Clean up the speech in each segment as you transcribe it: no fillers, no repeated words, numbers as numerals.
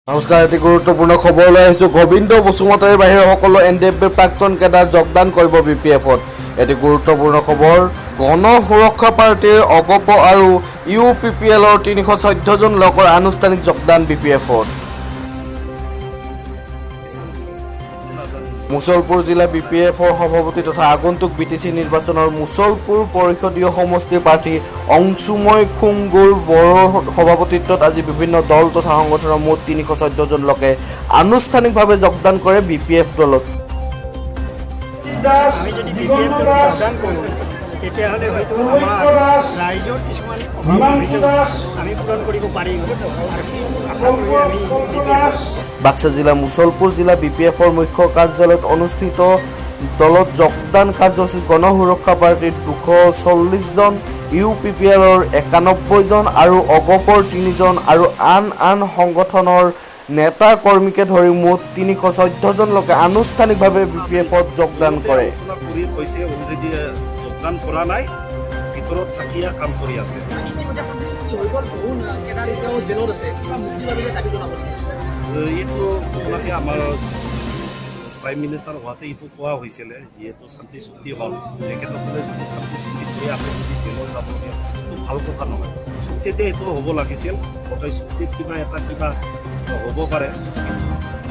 নমস্কাৰ, এটি গুৰুত্বপূৰ্ণ খবৰ লৈ আহিছোঁ। গোবিন্দ বসুমতাৰীৰ বাহিৰে সকলো NDFBৰ প্ৰাক্তন কেডাৰ যোগদান কৰিব BPFত। এটি গুৰুত্বপূৰ্ণ খবৰ, গণ সুৰক্ষা পাৰ্টিৰ অগপ আৰু UPPLৰ 314 জন লোকৰ আনুষ্ঠানিক যোগদান BPFত। মুছলপুৰ জিলা BPFৰ সভাপতি তথা আগন্তুক BTC নিৰ্বাচনৰ মুছলপুৰ পৰিষদীয় সমষ্টিৰ প্ৰাৰ্থী অংশুময় খুংগুৰ বড়োৰ সভাপতিত্বত আজি বিভিন্ন দল তথা সংগঠনৰ মুঠ 314 জন লোকে আনুষ্ঠানিকভাৱে যোগদান কৰে BPF দলত। আমি যদি BPF দলত যোগদান কৰোঁ তেতিয়াহ'লে হয়তো আমাৰ ৰাইজৰ কিছুমান আমি পূৰণ কৰিব পাৰিম আৰু আশা কৰি আমি বাক্সা জিলা মুছলপুৰ জিলা BPFৰ মুখ্য কাৰ্যালয়ত অনুষ্ঠিত দলত যোগদান কাৰ্যসূচীত গণ সুৰক্ষা পাৰ্টিৰ 240 জন, UPPLৰ 91 জন আৰু অগপৰ 3 জন আৰু আন সংগঠনৰ নেতা কৰ্মীকে ধৰি মুঠ 314 জন লোকে আনুষ্ঠানিকভাৱে BPFত যোগদান কৰে। যোগদান কৰা নাই, ভিতৰত থাকিয়া কাম কৰি আছে। এইটো আপোনালোকে আমাৰ প্ৰাইম মিনিষ্টাৰ হোৱাতে এইটো কোৱা হৈছিলে, যিহেতু শান্তি চুক্তি হ'ল, তেখেতসকলে যদি শান্তি চুক্তি কৰি আছে যদি জেলত যাবলগীয়া সেইটো ভাল কথা নহয়। চুক্তিতে এইটো হ'ব লাগিছিল, গোটেই চুক্তিত কিবা হ'ব পাৰে।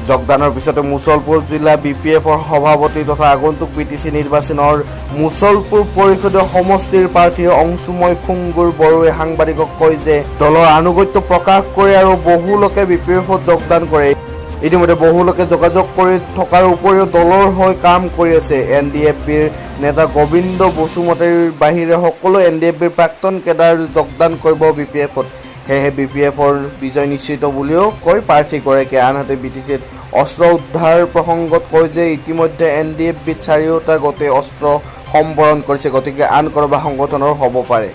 যোগদানৰ পিছতে মুছলপুৰ জিলা BPFৰ সভাপতি তথা আগন্তুক BTC নিৰ্বাচনৰ মুছলপুৰ পৰিষদীয় সমষ্টিৰ প্ৰাৰ্থী অংশুময় খুংগুৰ বড়োৱে সাংবাদিকক কয় যে দলৰ আনুগত্য প্ৰকাশ কৰে আৰু বহু লোকে BPFত যোগদান কৰে। ইতিমধ্যে বহু লোকে যোগাযোগ কৰি থকাৰ উপৰিও দলৰ হৈ কাম কৰি আছে। NDFBৰ নেতা গোবিন্দ বসুমতাৰীৰ বাহিৰে সকলো NDFBৰ প্ৰাক্তন কেডাৰ যোগদান কৰিব BPFত। সেয়েহে BPFৰ বিজয় নিশ্চিত বুলিও কয় প্ৰাৰ্থীগৰাকীয়ে। আনহাতে BTCত অস্ত্ৰ উদ্ধাৰ প্ৰসংগত কয় যে ইতিমধ্যে NDFBত 4টা গোটেই অস্ত্ৰ সম্বৰণ কৰিছে, গতিকে আন কোনোবা সংগঠনৰ হ'ব পাৰে।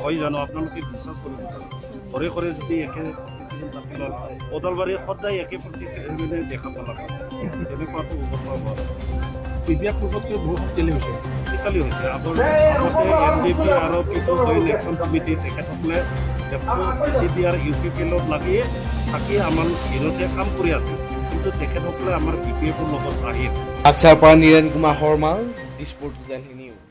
হয় জানো আপোনালোকে বিশ্বাস কৰিব, ঘৰে ঘৰে যদি ওদালবাৰী সদায় একে প্ৰতিষ্ঠানে দেখা পালা তেনেকুৱাটো BPF পূৰ্বতকৈ বহুত শক্তিশালী হৈছে। আগতে NDFB আৰু জইণ্ট একশ্যন কমিটি তেখেতসকলে BCP আৰু UPPLত লাগিয়ে থাকি আমাৰ জিৰতে কাম কৰি আছে, কিন্তু তেখেতসকলে আমাৰ BPFৰ লগত আহিল। বাক্সাৰ পৰা নীৰেণ কুমাৰ শৰ্মা, দিছপুৰ নিউজ।